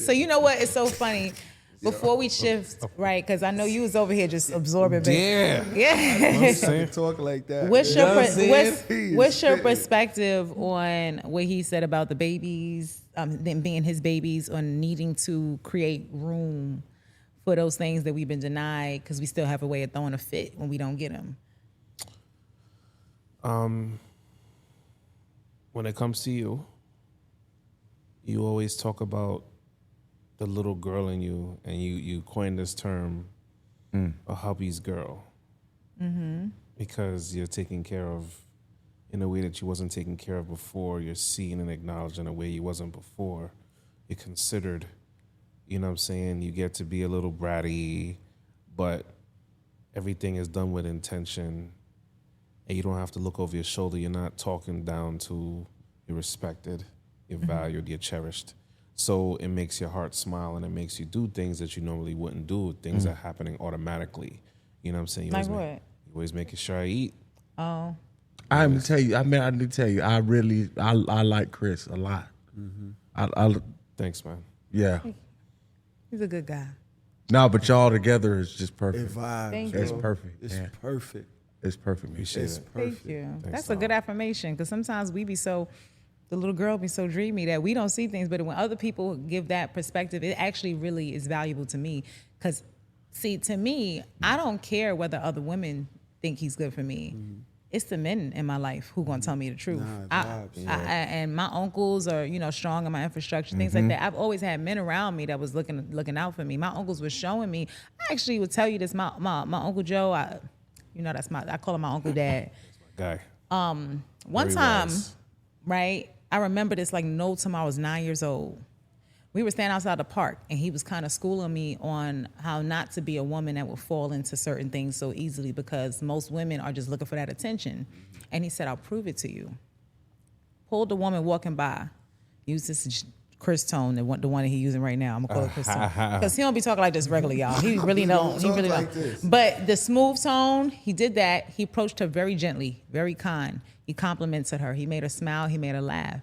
So you know what? It's so funny. Before we shift, right? Because I know you was over here just absorbing. Yeah. Yeah. Talk like that. What's your perspective on what he said about the babies, them being his babies, on needing to create room for those things that we've been denied because we still have a way of throwing a fit when we don't get them? When it comes to you, you always talk about the little girl in you, and you coined this term, a hobbies girl, because you're taken care of in a way that you wasn't taken care of before. You're seen and acknowledged in a way you wasn't before. You're considered, you know what I'm saying? You get to be a little bratty, but everything is done with intention, and you don't have to look over your shoulder. You're not talking down to, you're respected, you're valued, you're cherished. So it makes your heart smile, and it makes you do things that you normally wouldn't do. Things are happening automatically. You know what I'm saying? You always making sure I eat. Oh. I need to tell you, I like Chris a lot. Thanks, man. Yeah. He's a good guy. No, but y'all together is just perfect. It vibes. Thank It's you. perfect. It's perfect. It's perfect. Appreciate It's it. perfect. Thank you. Thanks, That's a good affirmation, because sometimes we be so, the little girl be so dreamy that we don't see things, but when other people give that perspective, it actually really is valuable to me. Because, see, to me, I don't care whether other women think he's good for me. It's the men in my life who gonna tell me the truth. And my uncles are, strong in my infrastructure, things like that. I've always had men around me that was looking out for me. My uncles were showing me. I actually would tell you this. My Uncle Joe, I call him my Uncle Dad. Guy. One time, right? I remember this like no time. I was 9 years old. We were standing outside the park, and he was kind of schooling me on how not to be a woman that will fall into certain things so easily, because most women are just looking for that attention. And he said, "I'll prove it to you." Pulled the woman walking by, used this Chris tone, the one that he's using right now. I'm gonna call it Chris tone, because he don't be talking like this regular, y'all. He really don't. He really like don't. this. But the smooth tone, he did that. He approached her very gently, very kind. He complimented her. He made her smile. He made her laugh.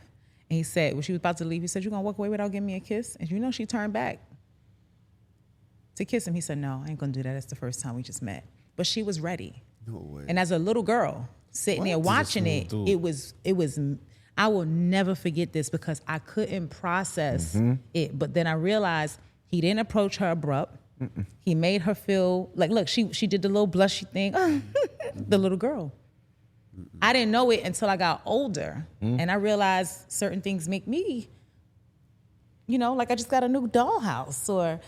And he said, when she was about to leave, he said, "You gonna walk away without giving me a kiss?" And she turned back to kiss him. He said, "No, I ain't gonna do that. That's the first time we just met." But she was ready. No way. And as a little girl sitting there watching it, it was, I will never forget this, because I couldn't process it. But then I realized he didn't approach her abrupt. He made her feel like, look, she did the little blushy thing, the little girl. I didn't know it until I got older, and I realized certain things make me, like I just got a new dollhouse, or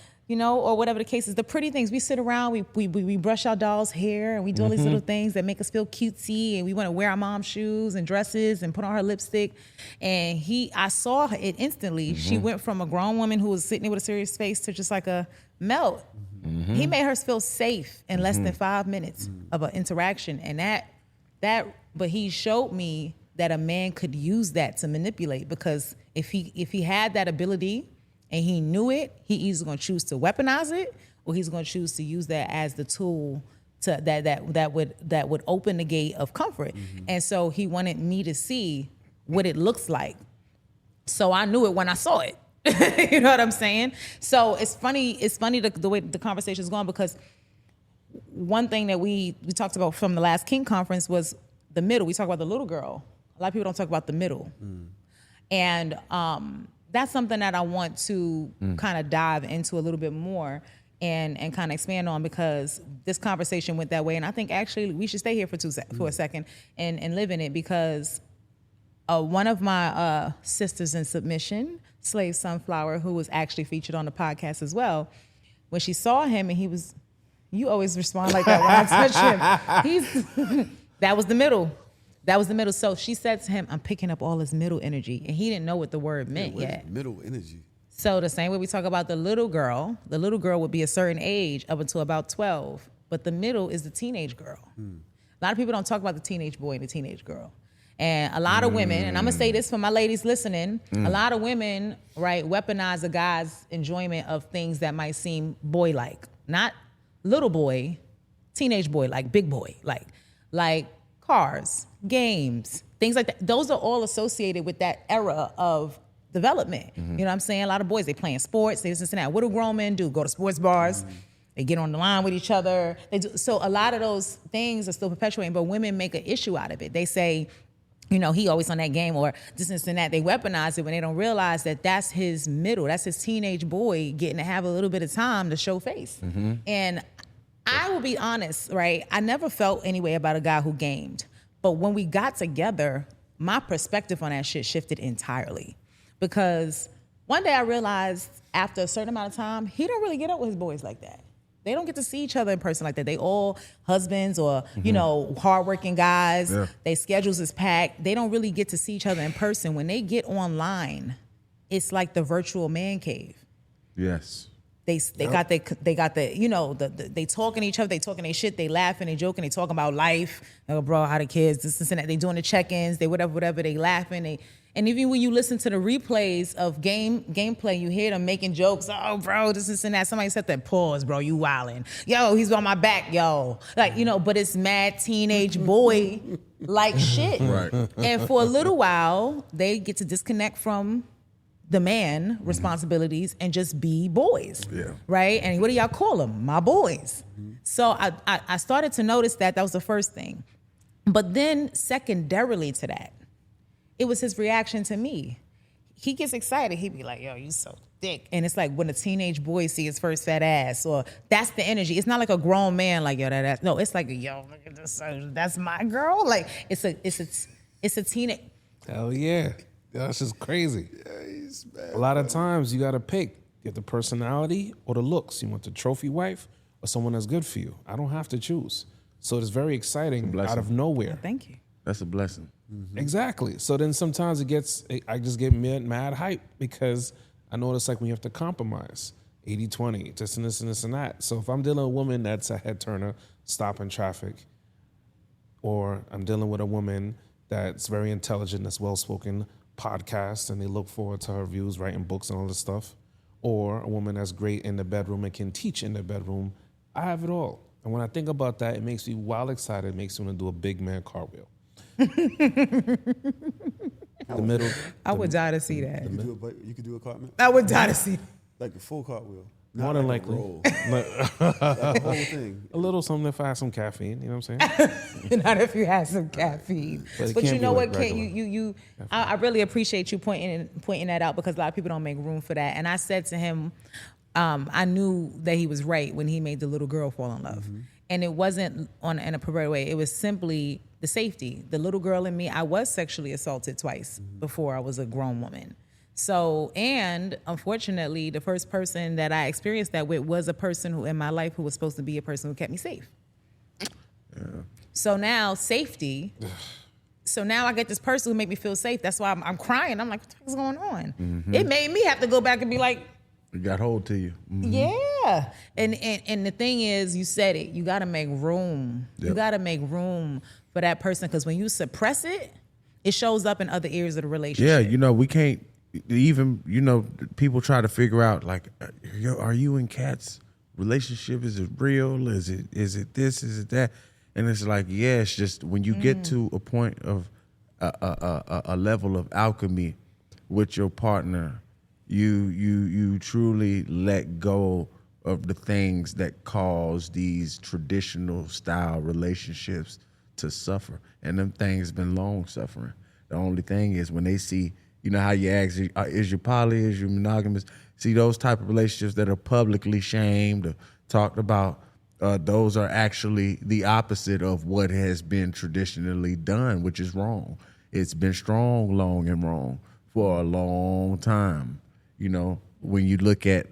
whatever the case is. The pretty things, we sit around, we brush our doll's hair, and we do all these little things that make us feel cutesy, and we want to wear our mom's shoes and dresses and put on her lipstick. And I saw it instantly. She went from a grown woman who was sitting there with a serious face to just like a melt. He made her feel safe in less than 5 minutes of an interaction, and but he showed me that a man could use that to manipulate, because if he had that ability and he knew it, he either going to choose to weaponize it, or he's going to choose to use that as the tool to that would open the gate of comfort. And so he wanted me to see what it looks like. So I knew it when I saw it. You know what I'm saying? So it's funny the way the conversation is going, because one thing that we talked about from the last King conference was the middle. We talk about the little girl. A lot of people don't talk about the middle. And that's something that I want to kind of dive into a little bit more and kind of expand on, because this conversation went that way. And I think actually we should stay here for a second and live in it, because one of my sisters in submission, Slave Sunflower, who was actually featured on the podcast as well, when she saw him and you always respond like that when I touch him. That was the middle. So she said to him, "I'm picking up all his middle energy." And he didn't know what the word meant yet. Middle energy. So the same way we talk about the little girl would be a certain age up until about 12. But the middle is the teenage girl. A lot of people don't talk about the teenage boy and the teenage girl. And a lot of women, and I'm going to say this for my ladies listening, a lot of women, right, weaponize a guy's enjoyment of things that might seem boy-like. Not little boy, teenage boy, like big boy, like cars, games, things like that. Those are all associated with that era of development. You know what I'm saying? A lot of boys, they playing sports, they this and that. What do grown men do? Go to sports bars. They get on the line with each other. They do. So a lot of those things are still perpetuating, but women make an issue out of it. They say, you know, he always on that game or this and that. They weaponize it when they don't realize that that's his middle. That's his teenage boy getting to have a little bit of time to show face. And I will be honest, right? I never felt any way about a guy who gamed. But when we got together, my perspective on that shit shifted entirely. Because one day I realized after a certain amount of time, he don't really get up with his boys like that. They don't get to see each other in person like that. They all husbands or, you know, hardworking guys. Yeah. Their schedules is packed. They don't really get to see each other in person. When they get online, it's like the virtual man cave. Yes. They got the you know, they talking to each other, they talking their shit, they laughing, they joking, they talking about life. Oh, bro, how the kids, this and that. They doing the check-ins, they whatever, they laughing, and even when you listen to the replays of gameplay, you hear them making jokes. Oh, bro, this and that. Somebody said that, pause, bro, you wildin'. Yo, he's on my back, yo. Like, you know, but it's mad teenage boy like shit. Right. And for a little while, they get to disconnect from the man responsibilities and just be boys. Yeah. Right? And what do y'all call them? My boys. So I started to notice that was the first thing. But then secondarily to that, it was his reaction to me. He gets excited. He'd be like, yo, you so thick. And it's like when a teenage boy see his first fat ass, or that's the energy. It's not like a grown man like, yo, that ass. No, it's like, yo, look at this. That's my girl. Like it's a teenage. Hell yeah. That's just crazy. A lot of times you got to pick. You have the personality or the looks. You want the trophy wife or someone that's good for you. I don't have to choose. So it's very exciting out of nowhere. Thank you. That's a blessing. Exactly. So then sometimes I just get mad hype because I know what it's like when you have to compromise. 80-20, this and this and this and that. So if I'm dealing with a woman that's a head turner, stopping traffic, or I'm dealing with a woman that's very intelligent, that's well-spoken, podcast, and they look forward to her views, writing books and all this stuff, or a woman that's great in the bedroom and can teach in the bedroom, I have it all. And when I think about that, it makes me wild excited. It makes me want to do a big man cartwheel. I would die to see that. You could do a cartwheel? I would die to see that. Like a full cartwheel. More than likely. That whole thing. A little something if I have some caffeine, you know what I'm saying? Not if you have some caffeine. But you know what, Kate, I really appreciate you pointing that out, because a lot of people don't make room for that. And I said to him, I knew that he was right when he made the little girl fall in love. And it wasn't in a perverted way. It was simply the safety. The little girl in me, I was sexually assaulted twice before I was a grown woman. So, and unfortunately, the first person that I experienced that with was a person who in my life who was supposed to be a person who kept me safe. Yeah. So now safety. So now I get this person who make me feel safe. That's why I'm crying. I'm like, what the fuck is going on? It made me have to go back and be like, it got hold to you. Yeah. And the thing is, you said it, you got to make room. Yep. You got to make room for that person, because when you suppress it, it shows up in other areas of the relationship. Yeah, you know, we can't even, you know, people try to figure out, like, are you and Kat's relationship? Is it real? Is it this? Is it that? And it's like, yeah, it's just when you get to a point of a level of alchemy with your partner, you truly let go of the things that cause these traditional style relationships to suffer. And them things been long suffering. The only thing is when they see, you know how you ask, is you poly, is you monogamous? See, those type of relationships that are publicly shamed or talked about, those are actually the opposite of what has been traditionally done, which is wrong. It's been strong, long, and wrong for a long time. You know, when you look at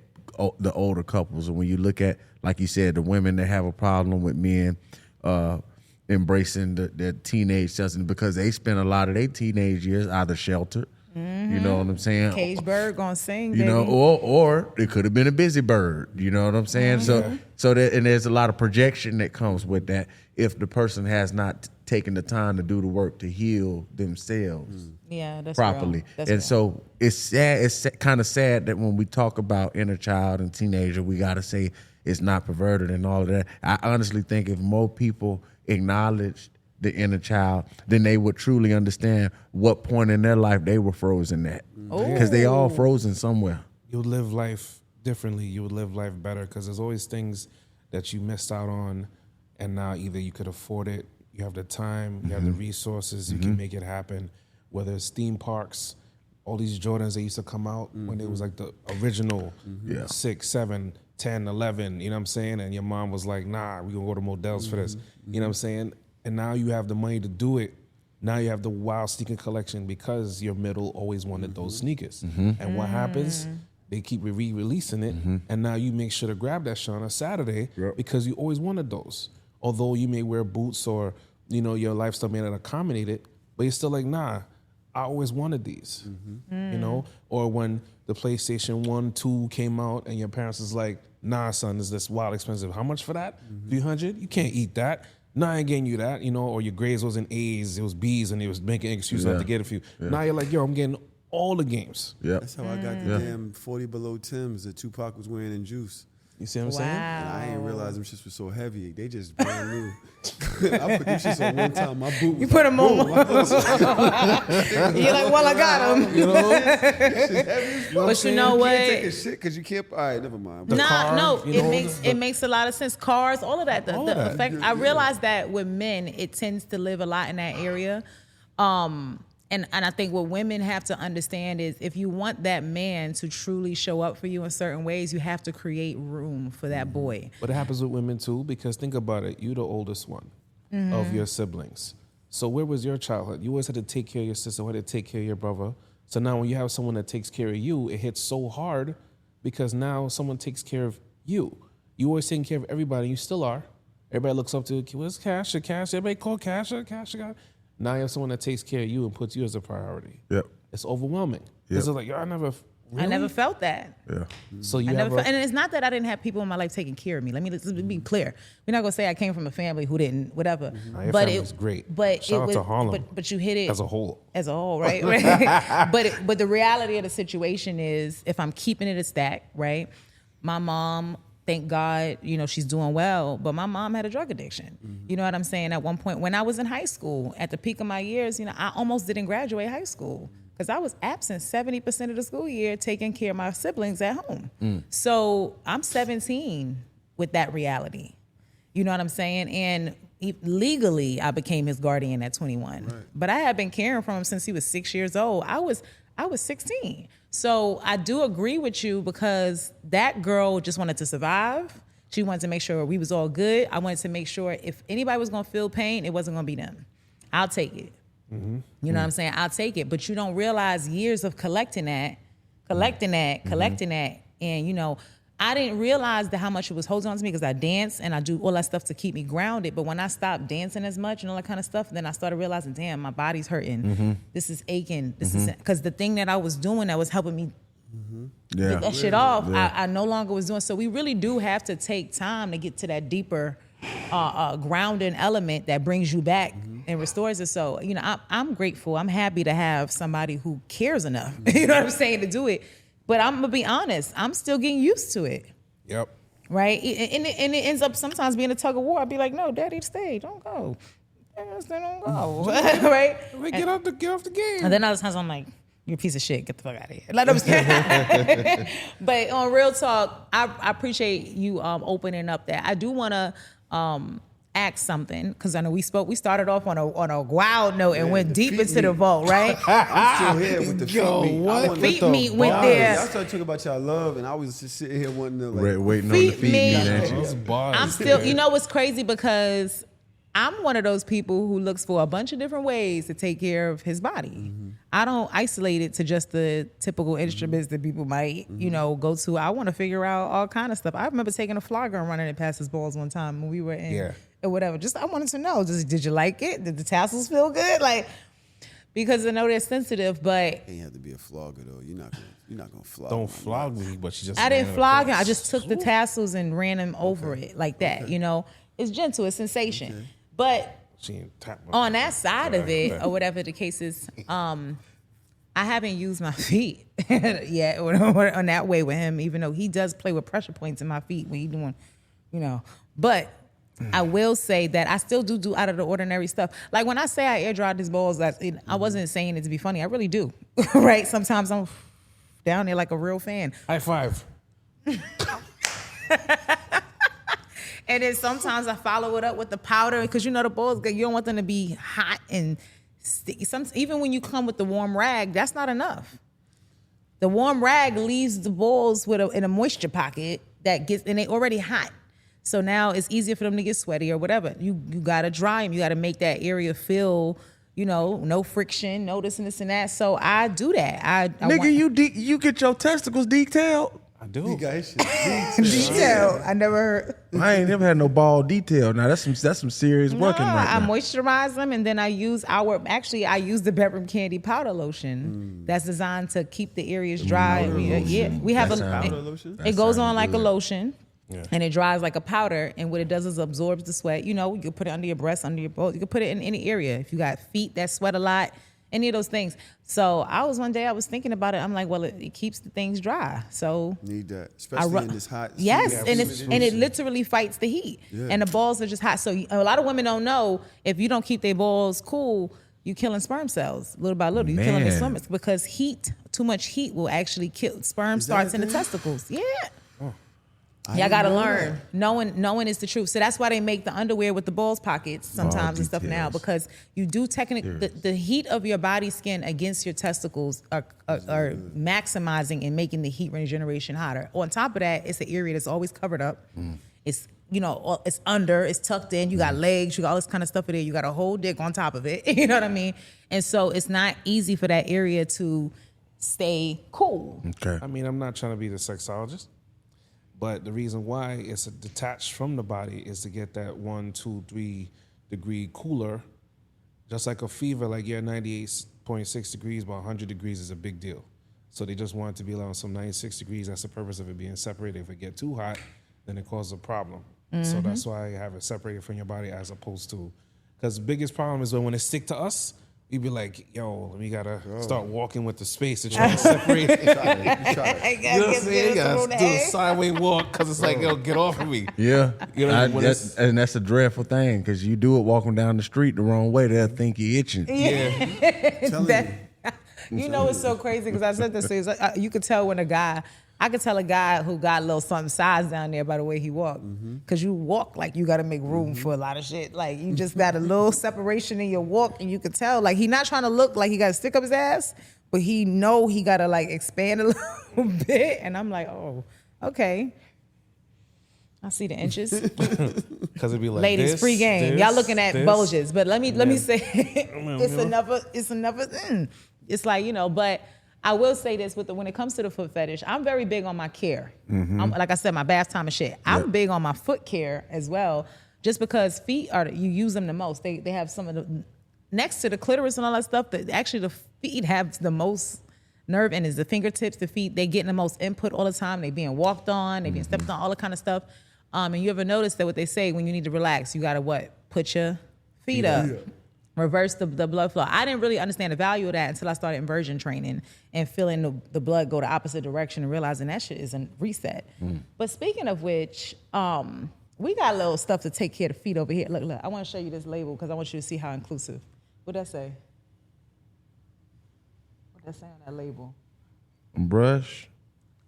the older couples, and when you look at, like you said, the women that have a problem with men embracing their teenage substance, because they spend a lot of their teenage years either sheltered, you know what I'm saying? Cage bird gonna sing, you baby. know, or it could have been a busy bird, you know what I'm saying? So that, and there's a lot of projection that comes with that if the person has not taken the time to do the work to heal themselves that's properly. So it's sad. It's kind of sad that when we talk about inner child and teenager, we got to say it's not perverted and all of that. I honestly think if more people acknowledged the inner child, then they would truly understand what point in their life they were frozen at. Because they all frozen somewhere. You'll live life differently. You would live life better because there's always things that you missed out on, and now either you could afford it, you have the time, you have the resources, you can make it happen. Whether it's theme parks, all these Jordans that used to come out when it was like the original 6, 7, 10, 11, you know what I'm saying? And your mom was like, nah, we're going to go to Models for this. You know what I'm saying? And now you have the money to do it. Now you have the wild sneaker collection because your middle always wanted those sneakers. And what happens? They keep re-releasing it, and now you make sure to grab that shit on a Saturday because you always wanted those. Although you may wear boots or, you know, your lifestyle may not accommodate it, but you're still like, nah, I always wanted these, you know? Or when the PlayStation 1, 2 came out and your parents is like, nah, son, is this wild expensive. How much for that? 300? You can't eat that. No, I ain't getting you that, you know? Or your grades wasn't A's, it was B's, and they was making excuses not to get a few. Now you're like, yo, I'm getting all the games. That's how I got the damn 40 below Timbs that Tupac was wearing in Juice. You see what I'm saying? And I didn't realize them shits were so heavy. They just brand new. I put them shits on one time. My boot was You put them on. boom. You're like, well, I got them. You know? But you know You what? can't take a shit because you can't. All right, never mind. car, No, you know, it makes a lot of sense. Cars, all of that. The that. effect. I realize that with men, it tends to live a lot in that area. And I think what women have to understand is if you want that man to truly show up for you in certain ways, you have to create room for that boy. But it happens with women too, because think about it. You're the oldest one of your siblings. So where was your childhood? You always had to take care of your sister, had to take care of your brother. So now when you have someone that takes care of you, it hits so hard because now someone takes care of you. You always taking care of everybody. You still are. Everybody looks up to, where's Cash? Everybody call Cash. Now you have someone that takes care of you and puts you as a priority. Yep. It's overwhelming. Because it's like, yo, I never felt that. Yeah. So you And it's not that I didn't have people in my life taking care of me. Let's be clear. We're not gonna say I came from a family who didn't, whatever. Nah, your but family it was great. But Shout it out was, to Harlem. But you hit it as a whole, right? But the reality of the situation is, if I'm keeping it a stack, right? My mom, thank God, you know, she's doing well, but my mom had a drug addiction. You know what I'm saying? At one point when I was in high school, at the peak of my years, you know, I almost didn't graduate high school because I was absent 70% of the school year taking care of my siblings at home. So I'm 17 with that reality. You know what I'm saying? And legally, I became his guardian at 21. Right. But I had been caring for him since he was 6 years old. I was 16. So I do agree with you because that girl just wanted to survive. She wanted to make sure we was all good. I wanted to make sure if anybody was going to feel pain, it wasn't going to be them. I'll take it. You know what I'm saying? I'll take it. But you don't realize years of collecting that. And, you know, I didn't realize how much it was holding on to me because I dance and I do all that stuff to keep me grounded. But when I stopped dancing as much and all that kind of stuff, then I started realizing, damn, my body's hurting. This is aching. This is because the thing that I was doing that was helping me get that shit off, I no longer was doing. So we really do have to take time to get to that deeper grounding element that brings you back and restores it. So, you know, I'm grateful. I'm happy to have somebody who cares enough, you know what I'm saying, to do it. But I'm gonna be honest, I'm still getting used to it. Yep. Right? And it ends up sometimes being a tug of war. I'd be like, no, daddy, stay, don't go. Don't go. Right? Like, get off the game. And then other times I'm like, you're a piece of shit, get the fuck out of here. Like, I'm saying. But on real talk, I appreciate you opening up that. I do wanna ask something, because I know we started off on a wild note and went deep into the vault, right? I'm still here with the feet meat. What? Feet meat went there. Y'all started talking about y'all love, and I was just sitting here wanting to like waiting on the feet meat. I'm still, you know what's crazy, because I'm one of those people who looks for a bunch of different ways to take care of his body. I don't isolate it to just the typical instruments that people might, you know, go to. I want to figure out all kind of stuff. I remember taking a flogger and running it past his balls one time when we were in or whatever. Just I wanted to know, did you like it? Did the tassels feel good? Like, because I know they're sensitive, but it ain't have to be a flogger though. You're not gonna flog. Don't flog me, but she just. I didn't flog him. I just took the tassels and ran him over it like that. You know, it's gentle, it's sensation. But on that side of it, or whatever the case is, I haven't used my feet yet or on that way with him, even though he does play with pressure points in my feet when he's doing, you know. But I will say that I still do out of the ordinary stuff. Like when I say I air dried these balls, I wasn't saying it to be funny. I really do. Right? Sometimes I'm down there like a real fan. High five. And then sometimes I follow it up with the powder because you know the balls, you don't want them to be hot and sticky. Even when you come with the warm rag, that's not enough. The warm rag leaves the balls in a moisture pocket and they already hot. So now it's easier for them to get sweaty or whatever. You gotta dry them. You gotta make that area feel, no friction, no this and this and that. So I do that. You get your testicles detailed? I do. You guys should detail. I never heard. I ain't never had no ball detail. Now that's some serious working right I now. moisturize them and then I use I use the Bedroom Kandi powder lotion that's designed to keep the areas dry. We have powder lotion. It goes on like a lotion. Yeah. And it dries like a powder, and what it does is absorbs the sweat. You can put it under your breast, under your both. You can put it in any area. If you got feet that sweat a lot, any of those things. So one day I was thinking about it. I'm like, well, it keeps the things dry. So need that, especially in this hot. Yes, and it literally fights the heat. Yeah. And the balls are just hot. So a lot of women don't know if you don't keep their balls cool, you killing sperm cells little by little. You killing the stomachs because too much heat will actually kill sperm starts in the testicles. Yeah. I gotta learn. Knowing is the truth. So that's why they make the underwear with the balls pockets sometimes and stuff now, because you do technically the heat of your body skin against your testicles are maximizing and making the heat regeneration hotter. On top of that, it's an area that's always covered up. It's it's under, it's tucked in. You got legs, you got all this kind of stuff in there. You got a whole dick on top of it. You know what I mean? And so it's not easy for that area to stay cool. Okay. I mean, I'm not trying to be the sexologist. But the reason why it's detached from the body is to get that 1, 2, 3 degree cooler. Just like a fever, like you're 98.6 degrees, but 100 degrees is a big deal. So they just want it to be around some 96 degrees. That's the purpose of it being separated. If it get too hot, then it causes a problem. So that's why you have it separated from your body as opposed to, because the biggest problem is when it stick to us, we be like, yo, we gotta start walking with the space to try to separate it. You know what I'm saying? You gotta do a sideways walk because it's like, yo, get off of me. Yeah. And that's a dreadful thing because you do it walking down the street the wrong way, they'll think you're itching. Yeah. It's so crazy because I said this to you. You could tell when I could tell a guy who got a little something size down there by the way he walked. Because you walk like you got to make room for a lot of shit. Like you just got a little separation in your walk and you could tell. Like he not trying to look like he got to stick up his ass, but he know he got to like expand a little bit. And I'm like, oh, okay. I see the inches. Because it'd be like, ladies, this, free game. this, Y'all looking at this. bulges. But let me say, it's another thing. It's like, but I will say this when it comes to the foot fetish, I'm very big on my care. Like I said, my bath time and shit. I'm big on my foot care as well, just because feet you use them the most. They have some of the, next to the clitoris and all that stuff, that actually the feet have the most nerve and is the fingertips, the feet, they getting the most input all the time. They being walked on, they being stepped on, all that kind of stuff. And you ever notice that what they say when you need to relax, you gotta put your feet up. Reverse the blood flow. I didn't really understand the value of that until I started inversion training and feeling the blood go the opposite direction and realizing that shit is a reset. But speaking of which, we got a little stuff to take care of the feet over here. Look, I want to show you this label because I want you to see how inclusive. What'd that say? What'd that say on that label? Brush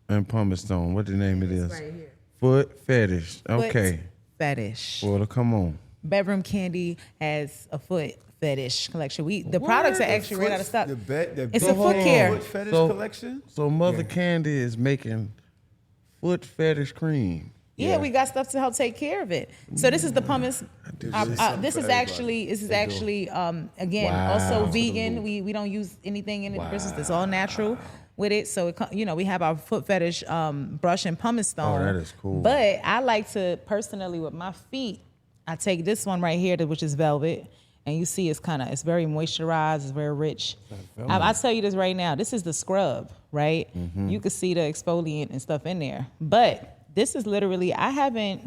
and pumice stone. What the name it is? Right here. Foot fetish. Okay. Foot fetish. Well, come on. Bedroom Kandi has a foot fetish collection. The products are actually ran out of stock. It's a foot care. Foot fetish collection? So Mother Kandi is making foot fetish cream. Yeah, we got stuff to help take care of it. So this is the pumice. This is actually again also vegan. We don't use anything in the business. It's all natural with it. So we have our foot fetish brush and pumice stone. Oh, that is cool. But I like to personally with my feet, I take this one right here, which is velvet. And you see it's very moisturized, it's very rich. I'll tell you this right now, this is the scrub, right? You can see the exfoliant and stuff in there. But this is literally, let me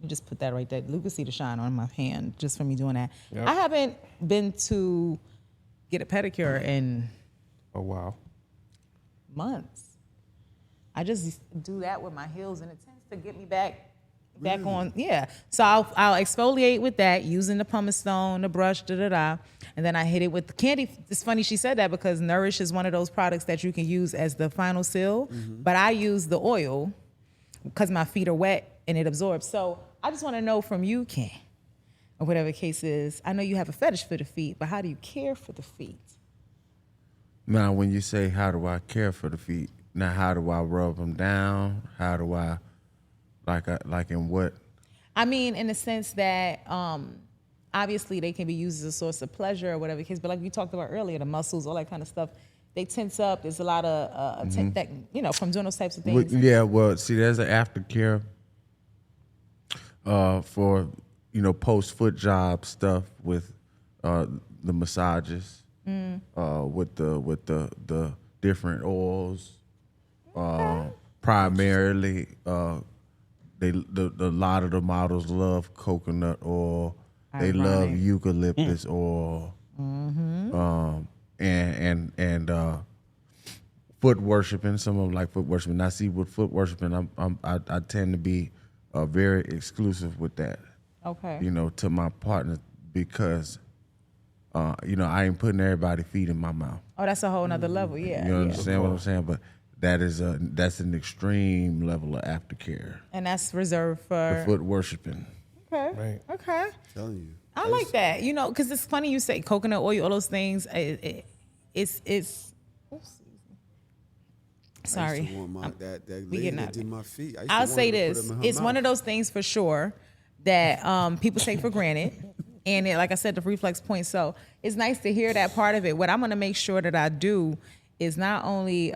just put that right there. You can see the shine on my hand just from me doing that. Yep. I haven't been to get a pedicure in months. I just do that with my heels and it tends to get me back back on. Yeah. So I'll exfoliate with that using the pumice stone, the brush, and then I hit it with the Kandi. It's funny she said that because Nourish is one of those products that you can use as the final seal. But I use the oil because my feet are wet and it absorbs. So I just want to know from you, Ken, or whatever the case is. I know you have a fetish for the feet, but how do you care for the feet? Now, when you say how do I care for the feet, now how do I rub them down? How do I, like in what? I mean, in the sense that obviously they can be used as a source of pleasure or whatever the case, but like we talked about earlier, the muscles, all that kind of stuff, they tense up. There's a lot of that, from doing those types of things. Yeah, well, see, there's an aftercare for, post foot job stuff with the massages, with the different oils. Primarily, a lot of the models love coconut oil. They love eucalyptus oil. And foot worshiping. Some of them like foot worshiping. I see with foot worshiping, I tend to be very exclusive with that. Okay. To my partner because I ain't putting everybody's feet in my mouth. Oh, that's a whole nother level. Yeah. You understand what I'm saying? But that's an extreme level of aftercare. And that's reserved for The foot worshiping. Okay. Right. Okay. I'm telling you. I like that, because it's funny you say coconut oil, all those things. It's. Sorry. I used to want that we lady getting that out. did my feet. I'll say this: it's one of those things for sure that people take for granted, and like I said, the reflex point. So it's nice to hear that part of it. What I'm going to make sure that I do is not only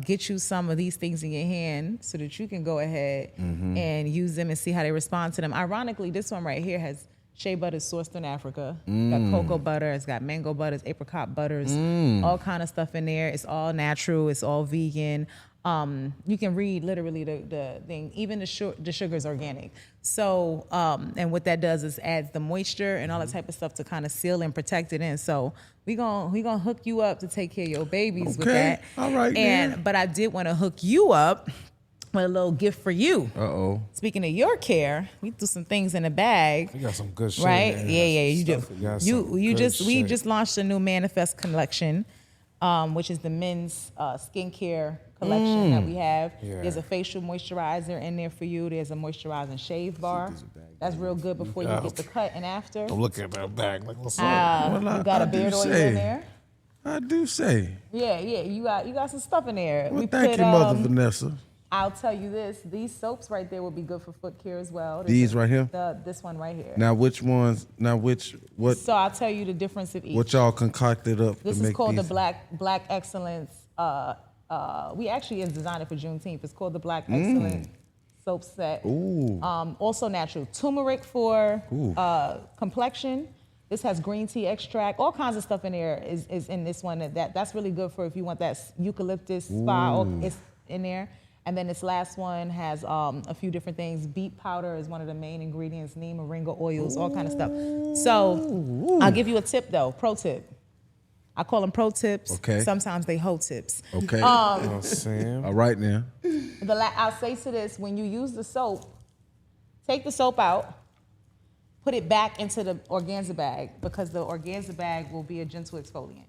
get you some of these things in your hand so that you can go ahead and use them and see how they respond to them. Ironically, this one right here has shea butter sourced in Africa. It's got cocoa butter, it's got mango butters, apricot butters, all kind of stuff in there. It's all natural, it's all vegan. You can read literally the thing, even the sugar is organic. So, and what that does is adds the moisture and all that type of stuff to kind of seal and protect it in. So we gonna hook you up to take care of your babies with that. All right, but I did want to hook you up with a little gift for you. Uh-oh. Speaking of your care, we threw some things in the bag. You got some good shit. Right? Man. Yeah, you do. We We just launched a new Manifest collection, which is the men's skincare collection that we have. Yeah. There's a facial moisturizer in there for you. There's a moisturizing shave bar. That's real good before you get the cut and after. Don't look at that bag like what's up. You got a beard oil in there. I do say. Yeah, you got some stuff in there. Well, thank you, Mother Vanessa. I'll tell you this: these soaps right there would be good for foot care as well. These right here. This one right here. Now, which ones? What? So I'll tell you the difference of each. What y'all concocted up? This to is make called these? the Black Excellence. We actually designed it for Juneteenth. It's called the Black Excellence soap set. Ooh. Also natural turmeric for complexion. This has green tea extract. All kinds of stuff in there is in this one. That's really good for if you want that eucalyptus spa. It's in there. And then this last one has a few different things. Beet powder is one of the main ingredients. Neem, moringa oils, all kind of stuff. So I'll give you a tip though. Pro tip. I call them pro tips. Okay. Sometimes they hoe tips. Okay. Sam. All right now. I'll say to this: when you use the soap, take the soap out, put it back into the organza bag because the organza bag will be a gentle exfoliant.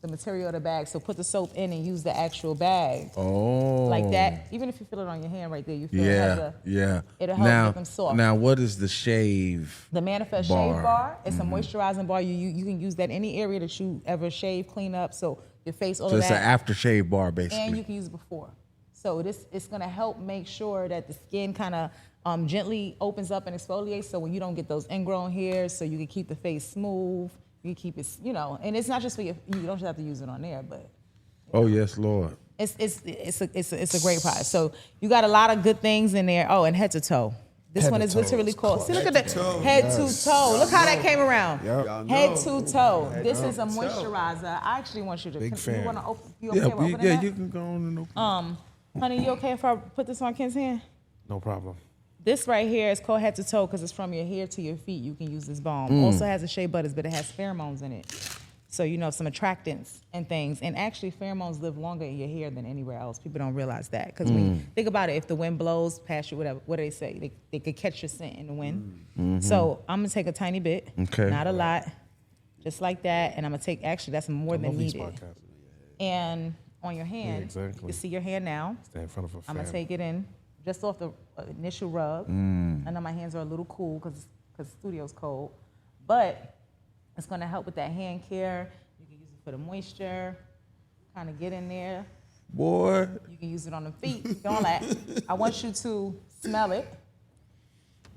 The material of the bag. So put the soap in and use the actual bag. Oh. Like that. Even if you feel it on your hand right there, you feel it'll help get them soft. Now, what is the shave? The Manifest bar. Shave Bar. It's a moisturizing bar. You can use that in any area that you ever shave, clean up. So your face, all So of it's that. an aftershave bar, basically. And you can use it before. So it's going to help make sure that the skin kind of gently opens up and exfoliates. So when you don't get those ingrown hairs, so you can keep the face smooth. You keep it, and it's not just for you don't just have to use it on there, but. Oh yes, Lord. It's a great product. So you got a lot of good things in there. Oh, and head to toe. This one is literally called. See, look at that. Head to toe. Look how that came around. Yep. Head to toe. This is a moisturizer. I actually want you to. Big fan. You want to open? You okay with opening that? You can go on and open. Honey, you okay if I put this on Ken's hand? No problem. This right here is called head to toe because it's from your hair to your feet. You can use this balm. Also has a shea butters, but it has pheromones in it. So, some attractants and things. And actually, pheromones live longer in your hair than anywhere else. People don't realize that. Because when you think about it, if the wind blows past you, whatever, what do they say? They could catch your scent in the wind. So I'm going to take a tiny bit, not a lot, just like that. And I'm going to take, actually, that's more than needed. And on your hand, you can see your hand now. Stand in front of a fan. I'm going to take it in just off the initial rub. I know my hands are a little cool because the studio's cold. But it's going to help with that hand care. You can use it for the moisture, kind of get in there. Boy. You can use it on the feet, all that. I want you to smell it.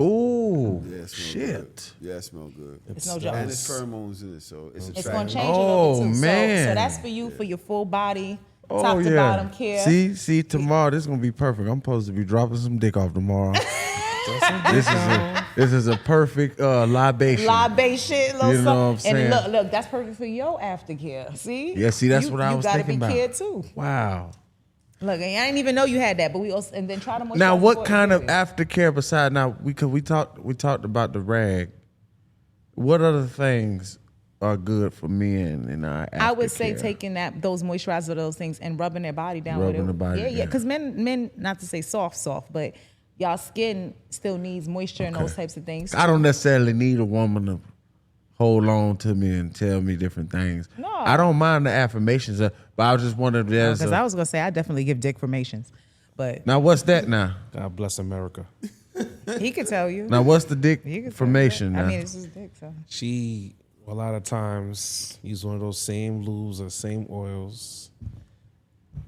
Ooh, Yeah, shit. Good. Yeah, it smells good. It's no joke. And it's pheromones in it, so it's It's going to change Oh, a little bit too. man. So that's for you, for your full body, top to bottom care. See, tomorrow this is gonna be perfect. I'm supposed to be dropping some dick off tomorrow. This is a perfect libation. Libation, little You know what I'm something. saying? And look, that's perfect for your aftercare. See? Yeah, see, that's what I was thinking about. You gotta be cared too. Wow. Look, I didn't even know you had that, but we also, and then try to moisturize. Now, what before kind of it. aftercare besides now? We talked about the rag. What other things are good for men in our aftercare? I would say taking those moisturizers, those things, and rubbing their body down with it. Rubbing the body yeah, down. because men, not to say soft, but y'all skin still needs moisture and those types of things. I don't necessarily need a woman to hold on to me and tell me different things. No. I don't mind the affirmations, but I was just wondering if there's Because I was gonna say I definitely give dick formations, but now what's that now? God bless America. he could tell you. Now what's the dick He could tell you formation that. now? I mean, it's his dick, so. She a lot of times use one of those same lubes or same oils,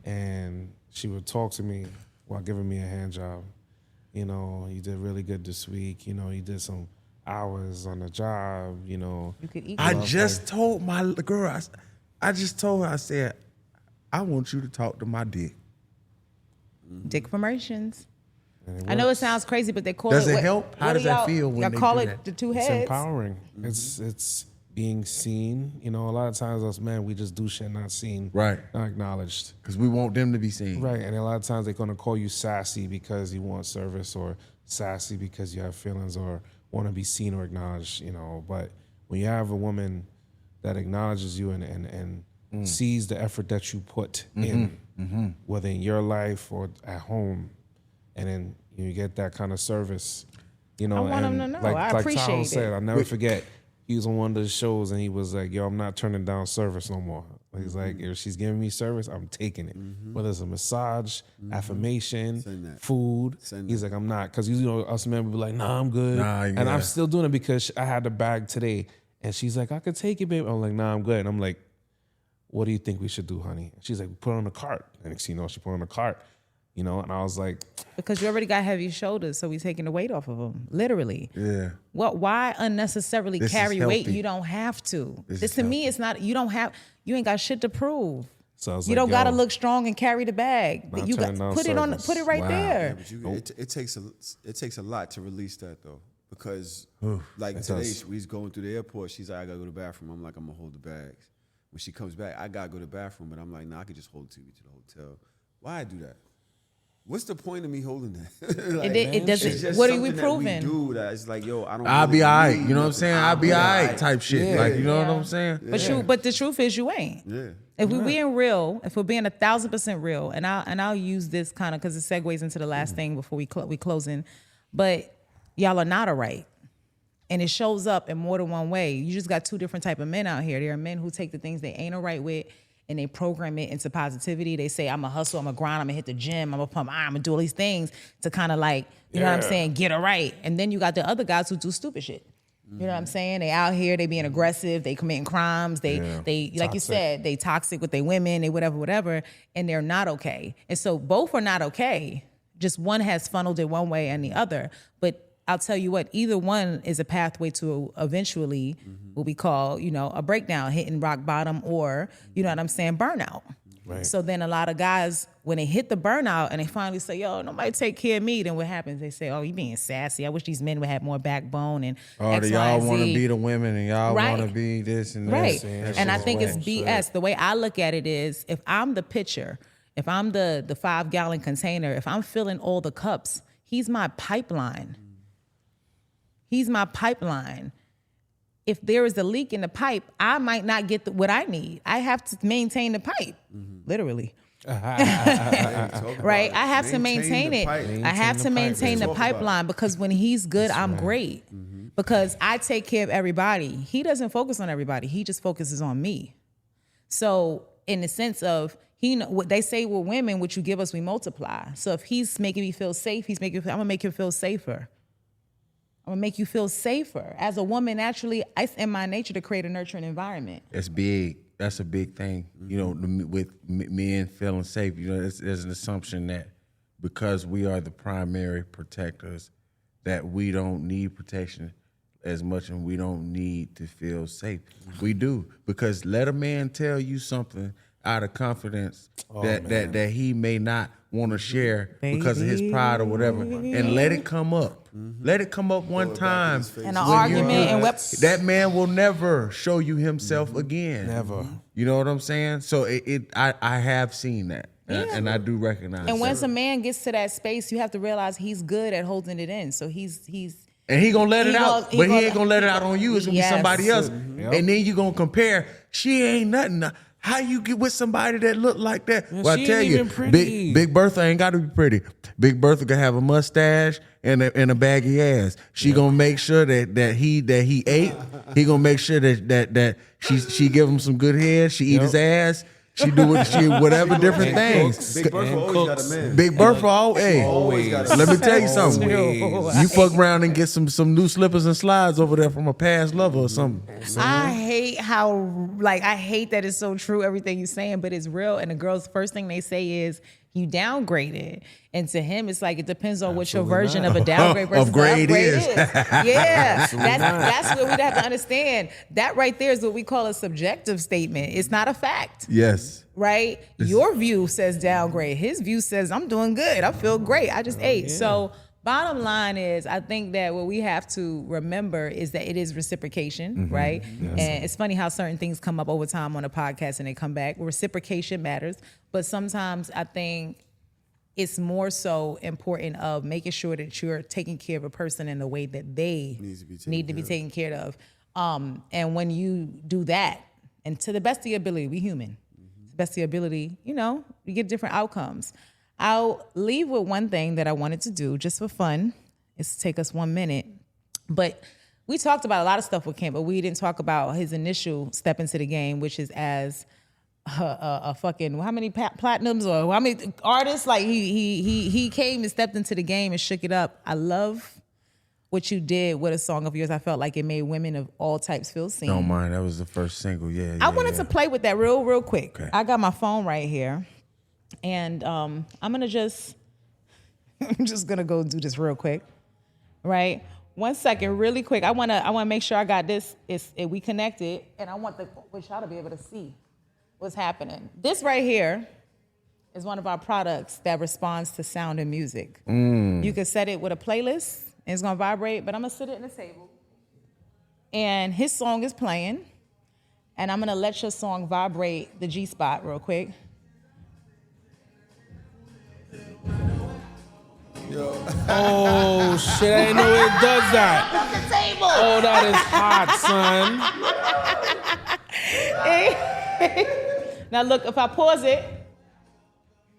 and she would talk to me while giving me a hand job. You did really good this week. You did some hours on the job. You could eat. I just told my girl, I just told her, I said, I want you to talk to my dick. dick formations. And I know it works. sounds crazy, but they call Does it. it help? How does that feel when y'all they call do it that? the two It's heads? empowering. It's being seen. A lot of times us men, we just do shit not seen, Right. not acknowledged. Because we want them to be seen. Right, and a lot of times they're gonna call you sassy because you want service, or sassy because you have feelings, or want to be seen or acknowledged. But when you have a woman that acknowledges you and sees the effort that you put in, whether in your life or at home, and then you get that kind of service, I want and them to know. Like, I like appreciate Tahoe it. said, I'll never forget. He was on one of the shows and he was like, "Yo, I'm not turning down service no more." He's like, "If she's giving me service, I'm taking it. Whether it's a massage, affirmation, Send that. food." Send He's like, "I'm not," because us men would be like, "Nah, I'm good," Nah, and yeah. I'm still doing it because I had the bag today, and she's like, "I could take it, babe." I'm like, "Nah, I'm good," and I'm like, "What do you think we should do, honey?" And she's like, "Put it on the cart," and next thing you know, she put it on the cart, and I was like, Because you already got heavy shoulders, so we taking the weight off of them, literally. Yeah. Well, why unnecessarily This is carry weight? healthy. You don't have to. This This is to me, it's not. You ain't got shit to prove. so I was You like, don't gotta "Yo, look strong and carry the bag. Not You got turning down put it on. service. Put it right Wow. there. But it takes a lot to release that though, because like It today does. we was going through the airport. She's like, "I gotta go to the bathroom." I'm like, "I'm gonna hold the bags." When she comes back, I gotta go to the bathroom, but I'm like, "Nah, I could just hold it to you to the hotel." Why I do that? What's the point of me holding that? Like, It doesn't. it's just What are we something that proving? do that it's like, yo, I don't. I'll be really all right. need You know what I'm nothing. saying? I'll be all right type shit. Yeah. Like, you know what Yeah. I'm saying? But the truth is, you ain't. Yeah. If we're being real, if we're being 1,000% real, and I'll use this kind of because it segues into the last thing before we closing, but y'all are not all right, and it shows up in more than one way. You just got two different type of men out here. There are men who take the things they ain't all right with and they program it into positivity. They say, "I'm a hustle, I'm a grind, I'm gonna hit the gym, I'm gonna pump iron, I'm gonna do all these things to kind of like, you know what I'm saying, get it right." And then you got the other guys who do stupid shit. You know what I'm saying? They out here, they being aggressive, they committing crimes, they like you Toxic. said, they toxic with their women, they whatever, and they're not okay. And so both are not okay. Just one has funneled it one way and the other. But I'll tell you what, either one is a pathway to eventually what we call, a breakdown, hitting rock bottom, or, you know what I'm saying, burnout. Right. So then a lot of guys, when they hit the burnout and they finally say, "Yo, nobody take care of me," then what happens? They say, "Oh, you being sassy. I wish these men would have more backbone and Oh, X, y'all Y, want to Z." be the women and y'all Right. want to be this and Right. that. And I think it's whack. BS. The way I look at it is, if I'm the pitcher, if I'm the 5-gallon container, if I'm filling all the cups, he's my pipeline. He's my pipeline. if there is a leak in the pipe, I might not get what I need. I have to maintain the pipe, literally. Right? I have to maintain it. I have to maintain the pipeline because when he's good, I'm great. Because I take care of everybody. He doesn't focus on everybody. He just focuses on me. So in the sense of, what they say with women, what you give us, we multiply. So if he's making me feel safe, I'm gonna make him feel safer. I'm gonna make you feel safer. As a woman, naturally, it's in my nature to create a nurturing environment. That's big. That's a big thing. You know, with men feeling safe, you know, there's an assumption that because we are the primary protectors, that we don't need protection as much and we don't need to feel safe. We do, because let a man tell you something out of confidence that he may not want to share because of his pride or whatever, and let it come up. Let it come up one time. In an argument and that man will never show you himself again. Never. You know what I'm saying? So I have seen that. And I do recognize. And once a man gets to that space, you have to realize he's good at holding it in. So he's and he gonna let it out, but he ain't gonna let it out on you. It's gonna be somebody else. Yep. And then you gonna compare. She ain't nothing. How you get with somebody that look like that? Well, I tell you, Big Bertha ain't got to be pretty. Big Bertha can have a mustache and a baggy ass. She gonna make sure that he ate. He gonna make sure that she give him some good head. She eat his ass. She do whatever different things. Big Bertha always got a man. Big Bertha always. Let me tell you something. You fuck around and get some new slippers and slides over there from a past lover or something. I hate I hate that it's so true, everything you're saying, but it's real. And the girls, first thing they say is, you downgraded. And to him, it's like, it depends on what your version of a downgrade versus upgrade is. Yeah, that's what we'd have to understand. That right there is what we call a subjective statement. It's not a fact. Yes. Right? Your view says downgrade. His view says, I'm doing good. I feel great. I just ate. Yeah. So bottom line is, I think that what we have to remember is that it is reciprocation, right? Yes. And it's funny how certain things come up over time on a podcast and they come back. Reciprocation matters. But sometimes I think it's more so important of making sure that you're taking care of a person in the way that they need to be taken care of. And when you do that, and to the best of your ability, we human, to the best of your ability, you get different outcomes. I'll leave with one thing that I wanted to do just for fun. It's to take us 1 minute. But we talked about a lot of stuff with Kim, but we didn't talk about his initial step into the game, which is as a fucking, how many platinums or how many artists? Like he came and stepped into the game and shook it up. I love what you did with a song of yours. I felt like it made women of all types feel seen. Don't mind, that was the first single. I wanted to play with that real quick. Okay. I got my phone right here. And I'm just gonna go do this real quick, right? 1 second, really quick. I wanna make sure I got this. We connected, and I want y'all to be able to see what's happening. This right here is one of our products that responds to sound and music. You can set it with a playlist, and it's gonna vibrate. But I'm gonna sit it in the table, and his song is playing, and I'm gonna let your song vibrate the G spot real quick. Yo. Oh shit! I didn't know it does that. Off the table. Oh, that is hot, son. Now look, if I pause it,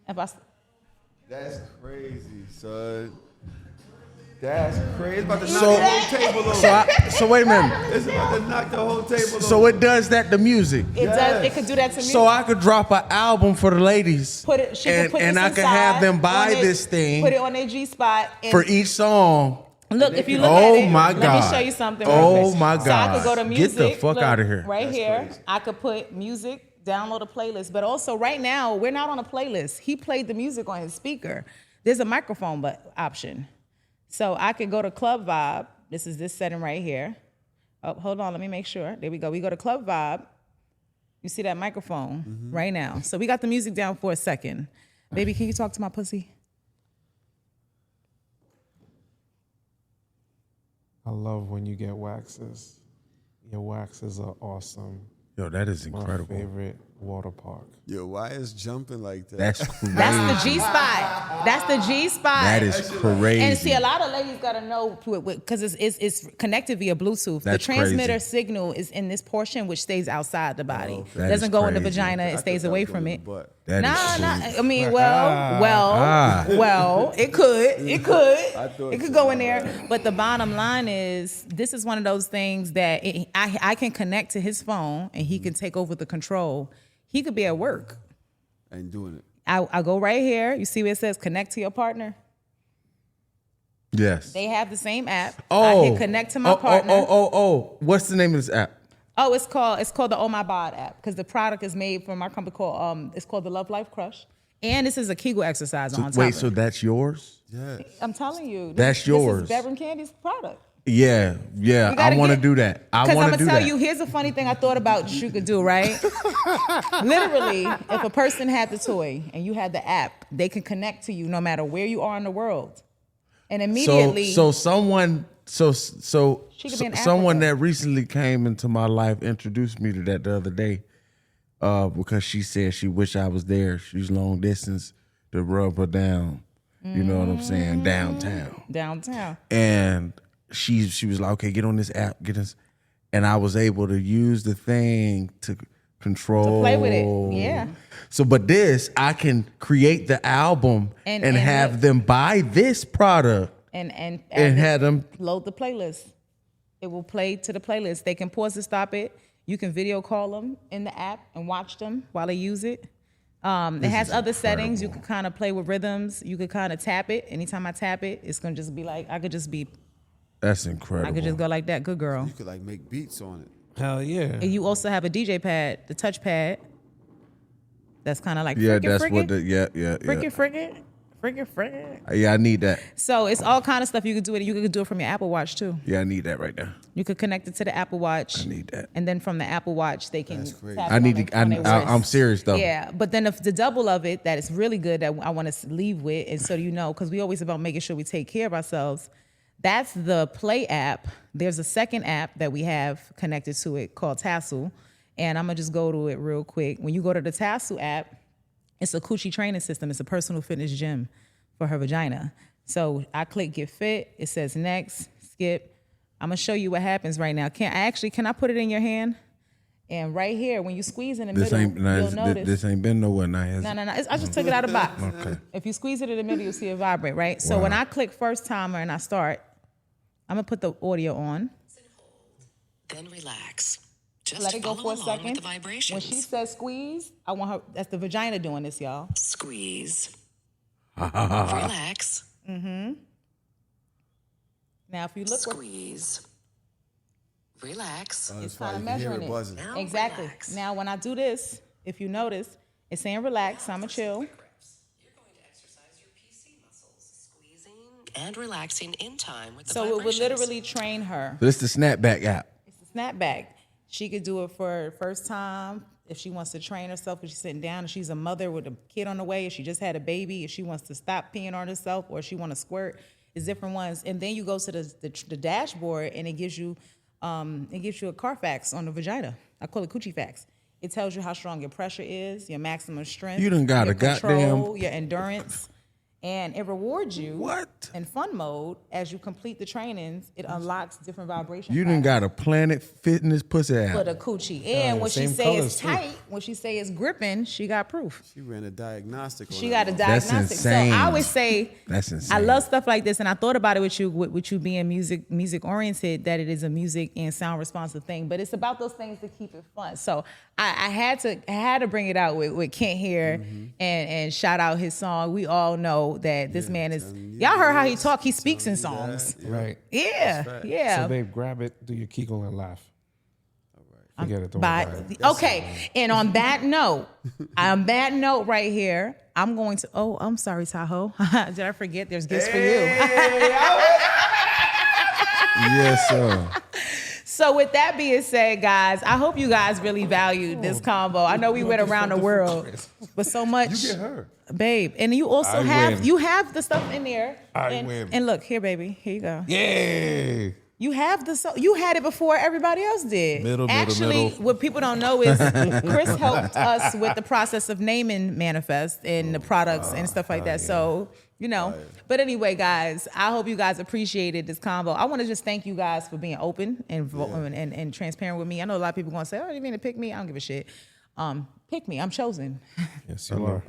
that's crazy, son. That's crazy. It's about to knock the whole table over. So wait a minute. It's about to knock the whole table over. So it does that to music. It does. It could do that to music. So I could drop an album for the ladies. And I could have them buy this thing. Put it on their G spot for each song. Look, if you look at it, my God. Let me show you something. Oh my God. So I could go to music. Get the fuck out of here. Right That's here. Crazy. I could put music, download a playlist. But also right now, we're not on a playlist. He played the music on his speaker. There's a microphone option. So I could go to Club Vibe. This is this setting right here. Oh, hold on. Let me make sure. There we go. We go to Club Vibe. You see that microphone right now. So we got the music down for a second. Baby, can you talk to my pussy? I love when you get waxes. Your waxes are awesome. Yo, that is incredible. My favorite water park. Yo, why is jumping like that? That's crazy. That's the G spot. That's the G spot. That is crazy. And see, a lot of ladies gotta know because it's connected via Bluetooth. That's the transmitter crazy. signal is in this portion, which stays outside the body. okay. That Doesn't is go in the crazy. vagina. It I stays thought that away was from going it. in the butt. That is Nah, crazy. I mean, well, it could. I thought It could so. go in there. But the bottom line is, this is one of those things that I can connect to his phone and he can take over the control. He could be at work. Ain't doing it. I go right here. You see where it says connect to your partner? Yes. They have the same app. Oh, I hit connect to my partner. What's the name of this app? Oh, it's called the Oh My Bod app because the product is made from our company called it's called the Lovelife Krush, and this is a Kegel exercise on top Wait, of so it. that's yours? Yeah. I'm telling you, That's yours. This is Beverly Candy's product. Yeah. You I gotta want to get- do that. I Because I'm want gonna to do tell that. you, here's a funny thing I thought about that you could do, right? Literally, if a person had the toy and you had the app, they can connect to you no matter where you are in the world, and immediately. Someone She could be in someone Africa. that recently came into my life introduced me to that the other day, because she said she wished I was there. She's long distance to rub her down. You know what I'm saying? downtown. And she was like, okay, get on this app, get this, and I was able to use the thing to control, To play with it, yeah. So, but this I can create the album and have look- them buy this product And have them. load the playlist. It will play to the playlist. They can pause and stop it. You can video call them in the app and watch them while they use it. It has other settings. You could kind of play with rhythms. You could kind of tap it. Anytime I tap it, it's gonna just be like I could just go like that. Good girl. You could like make beats on it. Hell yeah. And you also have a DJ pad, the touch pad. That's kind of like Yeah, frickin' that's frickin', what the frickin'. Yeah, I need that. So it's all kind of stuff you could do it. You could do it from your Apple Watch too. Yeah, I need that right now. You could connect it to the Apple Watch. I need that. And then from the Apple Watch, they can. That's crazy. tap I it need on to. their I'm wrist. serious though. Yeah, but then the double of it that is really good that I want to leave with, and so you know, because we always about making sure we take care of ourselves. That's the Play app. There's a second app that we have connected to it called Tassel, and I'm gonna just go to it real quick. When you go to the Tassel app, it's a coochie training system. It's a personal fitness gym for her vagina. So I click Get Fit. It says next, skip. I'm gonna show you what happens right now. Can I put it in your hand? And right here, when you squeeze in the This middle, ain't you'll notice. this ain't been nowhere now. Has No. it? I just took it out of the box. Okay. If you squeeze it in the middle, you'll see it vibrate, right? So when I click first timer and I start, I'm gonna put the audio on. Then relax. Just Let it go follow for a along second. with the vibrations. When she says squeeze, I want her. That's the vagina doing this, y'all. Squeeze. Relax. Now, if you look, Squeeze. Relax. it's fine. kind of You can hear measuring it it. buzzing. Now Exactly. relax. Now, when I do this, if you notice, it's saying relax. I'ma chill. You're going to exercise your PC muscles, squeezing and relaxing in time with the So it would vibrations. literally train her. So this is the Snapback app. It's a snapback. She could do it for her first time if she wants to train herself, if she's sitting down, if she's a mother with a kid on the way, if she just had a baby, if she wants to stop peeing on herself, or if she want to squirt. It's different ones. And then you go to the dashboard and it gives you a Carfax on the vagina. I call it Coochie Fax. It tells you how strong your pressure is, your maximum strength. You done got your a goddamn- control, your endurance. And it rewards you What? in fun mode as you complete the trainings. It unlocks different vibrations. You done got a Planet Fitness pussy app. for the coochie. And when she same say colors, it's too. tight, when she say it's gripping, she got proof. She ran a diagnostic. She got a That's diagnostic. So insane. I always say, That's insane. I love stuff like this, and I thought about it with you being music oriented, that it is a music and sound responsive thing. But it's about those things to keep it fun. So I had to bring it out with Kent here and shout out his song. We all know that this man is. Y'all heard how he talk. He speaks in songs. Right. Yeah, yeah. So, babe, grab it, do your Kegel, and laugh. All right. Forget it. Don't But worry about it. okay, and on that note, right here, I'm going to. Oh, I'm sorry, Tahoe. Did I forget? There's gifts for you. Yes, sir. So with that being said, guys, I hope you guys really valued this combo. I know we went around the world, but so much, You get her. babe. And you also I have win. you have the stuff in there. I and, win. And look here, baby. Here you go. Yay! You have you had it before everybody else did. Middle. What people don't know is Chris helped us with the process of naming Manifest and the products and stuff like that. So, but anyway, guys, I hope you guys appreciated this combo. I want to just thank you guys for being open and transparent with me. I know a lot of people going to say, oh, you mean to pick me? I don't give a shit. Pick me. I'm chosen. Yes, you are.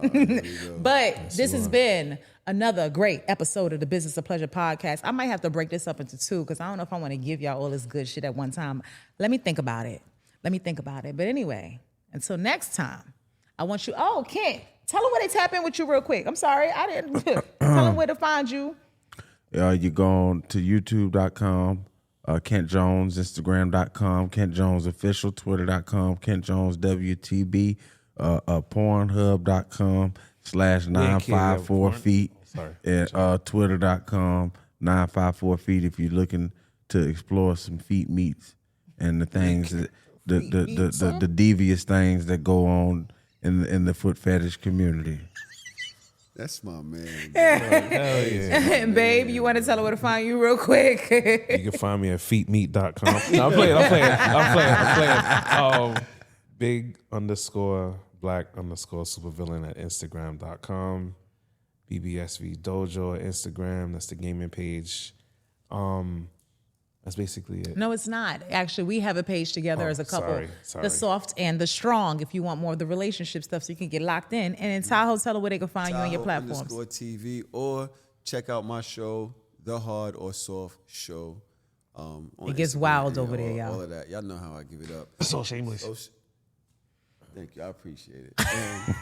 But this has been another great episode of the Business of Pleasure podcast. I might have to break this up into two because I don't know if I want to give y'all all this good shit at one time. Let me think about it. But anyway, until next time, I want you, Kent, tell them where they tap in with you real quick. I'm sorry, I didn't. Tell them where to find you. You go on to youtube.com. Kent Jones, Instagram.com, Kent Jones Official, Twitter.com, Kent Jones WTB, Pornhub.com /954feet, and Twitter.com 954feet if you're looking to explore some feet meets and the things that the devious things that go on in the foot fetish community. That's my man. Hell yeah. Babe, you want to tell her where to find you real quick? You can find me at feetmeat.com. No, I'm playing. Big_black_supervillain at Instagram.com. BBSV Dojo at Instagram. That's the gaming page. That's basically it. No, it's not. Actually, we have a page together as a couple. Sorry. The soft and the strong, if you want more of the relationship stuff so you can get locked in. And in Tahoe, tell her where they can find you on your platforms. _TV, or check out my show, The Hard or Soft Show. On it gets Instagram, wild over there, y'all. All of that. Y'all know how I give it up. So shameless. Thank you. I appreciate it. And,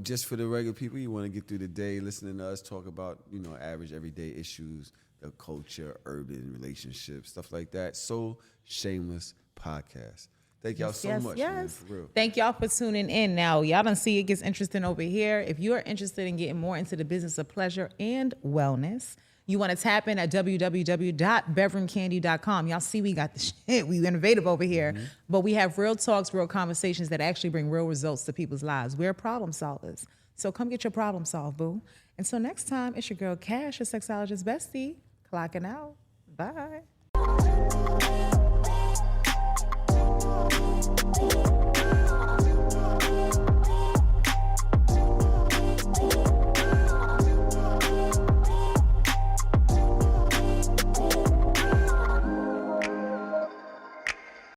just for the regular people, you want to get through the day listening to us talk about, average everyday issues, the culture, urban relationships, stuff like that. So Shameless Podcast. Thank y'all so much, man, for real. Thank y'all for tuning in. Now, y'all don't see it gets interesting over here. If you're interested in getting more into the business of pleasure and wellness, you want to tap in at www.beveringcandy.com. Y'all see we got the shit. We innovative over here. Mm-hmm. But we have real talks, real conversations that actually bring real results to people's lives. We're problem solvers. So come get your problem solved, boo. Until next time, it's your girl Cash, your sexologist bestie, clocking out. Bye.